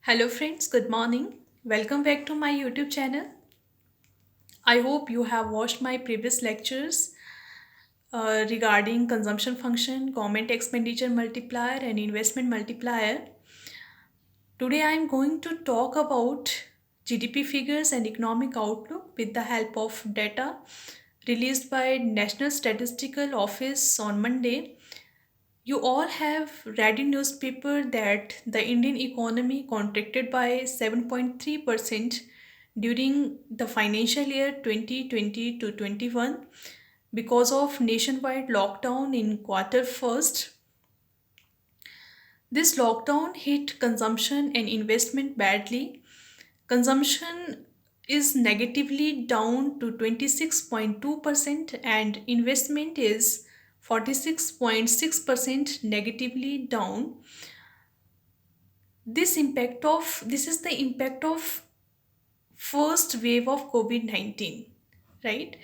Hello friends, good morning. Welcome back to my YouTube channel. I hope you have watched my previous lectures regarding consumption function, government expenditure multiplier and investment multiplier. Today I am going to talk about GDP figures and economic outlook with the help of data released by National Statistical Office on Monday. You all have read in newspaper that the Indian economy contracted by 7.3% during the financial year 2020 to 21 because of nationwide lockdown in quarter first. This lockdown hit consumption and investment badly. Consumption is negatively down to 26.2% and investment is 46.6% negatively down. This is the impact of first wave of COVID-19, right?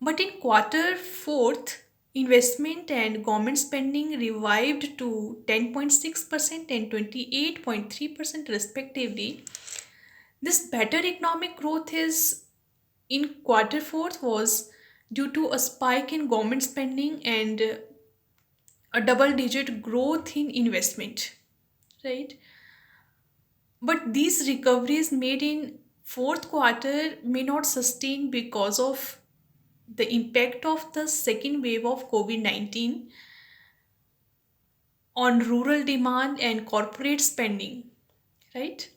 But in quarter fourth, investment and government spending revived to 10.6% and 28.3% respectively. This better economic growth is in quarter fourth was due to a spike in government spending and a double digit growth in investment, right? But these recoveries made in fourth quarter may not sustain because of the impact of the second wave of COVID-19 on rural demand and corporate spending, right?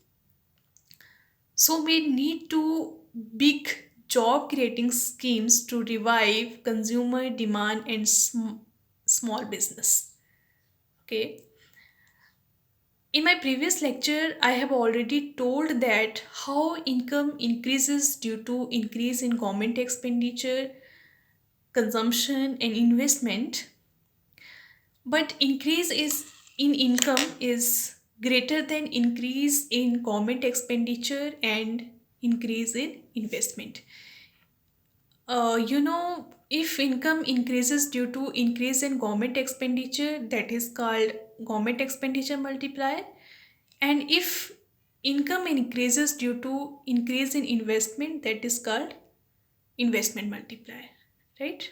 So we need to big job creating schemes to revive consumer demand and small business. Okay. In my previous lecture, I have already told that how income increases due to increase in government expenditure, consumption and investment, but increase is in income is greater than increase in government expenditure and increase in investment. If income increases due to increase in government expenditure, that is called government expenditure multiplier. And if income increases due to increase in investment, that is called investment multiplier, right?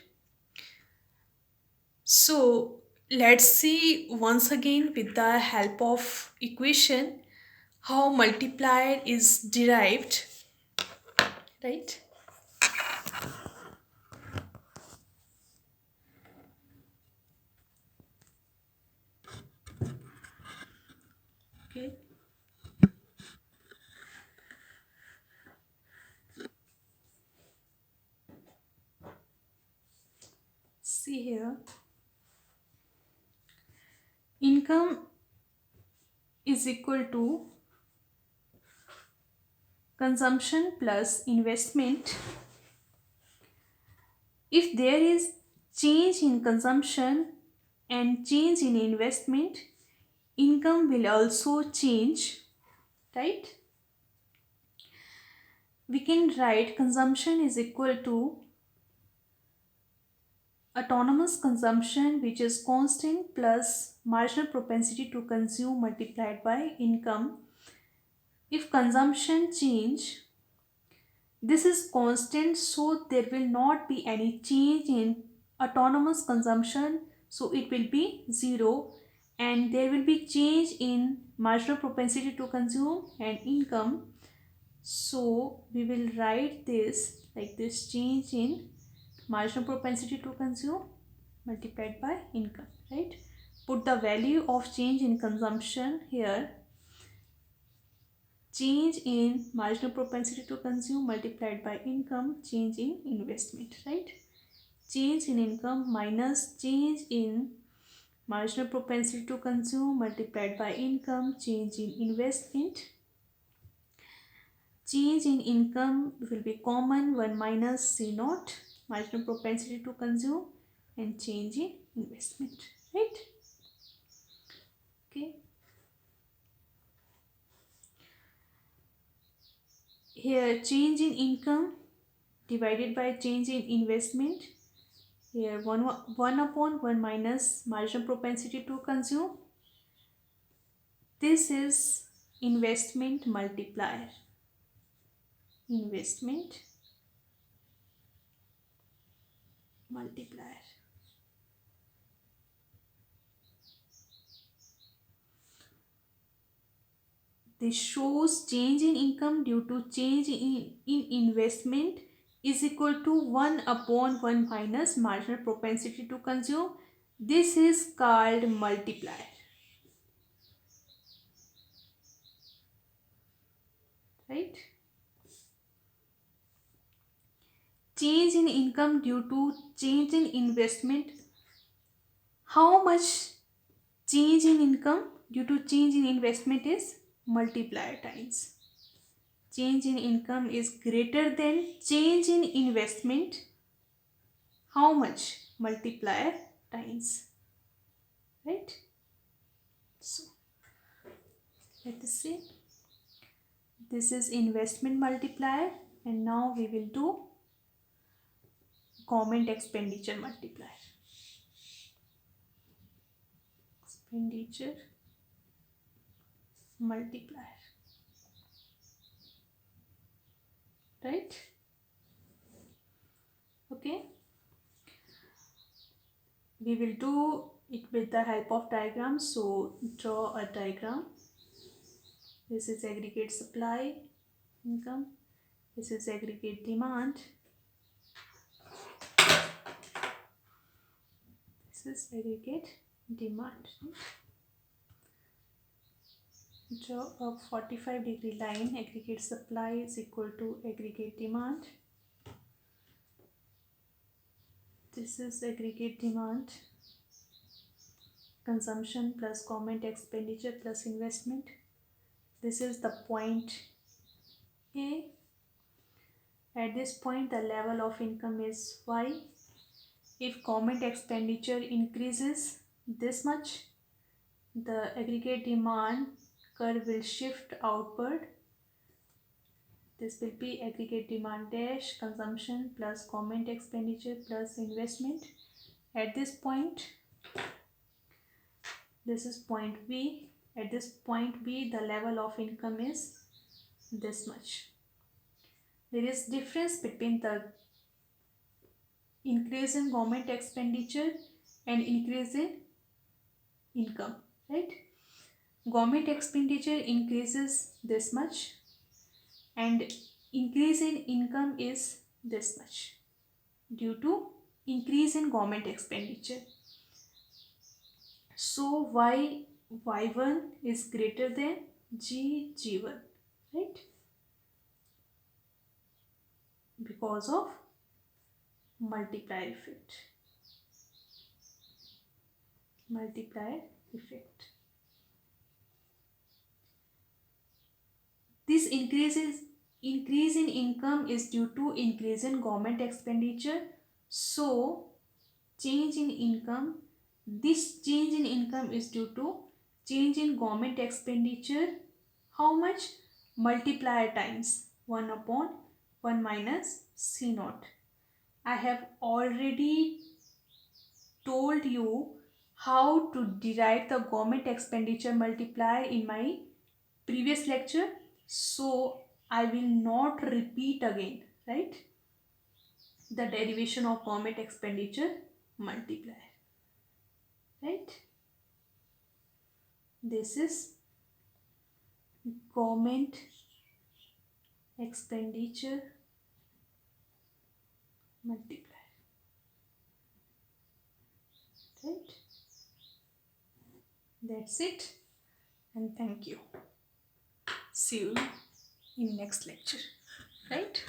So let's see once again with the help of equation how multiplier is derived, right? Okay. See here. Income is equal to consumption plus investment. If there is change in consumption and change in investment, income will also change, right? We can write consumption is equal to autonomous consumption, which is constant, plus marginal propensity to consume multiplied by income. If consumption change, this is constant, so there will not be any change in autonomous consumption, so it will be 0, and there will be change in marginal propensity to consume and income. So we will write this like this: change in marginal propensity to consume multiplied by income, right? Put the value of change in consumption here, change in marginal propensity to consume multiplied by income, change in investment, right? Change in income minus change in marginal propensity to consume multiplied by income, change in investment. Change in income will be common, 1 minus C naught, marginal propensity to consume, and change in investment, right? Okay. Here change in income divided by change in investment. Here 1 upon 1 minus marginal propensity to consume. This is investment multiplier. Investment multiplier. This shows change in income due to change in investment is equal to 1 upon 1 minus marginal propensity to consume. This is called multiplier. Right? Change in income due to change in investment. How much change in income due to change in investment is multiplier times. Change in income is greater than change in investment. How much? Multiplier times. Right? So, let us see. This is investment multiplier, and now we will do government expenditure multiplier. Expenditure multiplier. Right? Okay. We will do it with the help of diagrams. So draw a diagram. This is aggregate supply income. This is aggregate demand. This is aggregate demand. Draw a 45-degree line. Aggregate supply is equal to aggregate demand. This is aggregate demand. Consumption plus government expenditure plus investment. This is the point A. At this point, the level of income is Y. If government expenditure increases this much, the aggregate demand curve will shift outward. This will be aggregate demand dash consumption plus government expenditure plus investment. At this point, this is point B. At this point B, the level of income is this much. There is difference between the increase in government expenditure and increase in income, right? Government expenditure increases this much and increase in income is this much due to increase in government expenditure. So Y1 is greater than G1, right? Because of multiplier effect. Multiplier effect. This increase in income is due to increase in government expenditure. So change in income, this change in income is due to change in government expenditure. How much? Multiplier times 1 upon 1 minus C naught. I have already told you how to derive the government expenditure multiplier in my previous lecture, so I will not repeat again, right? The derivation of government expenditure multiplier, right? This is government expenditure multiplier, right? That's it, and thank you. See you in next lecture, right?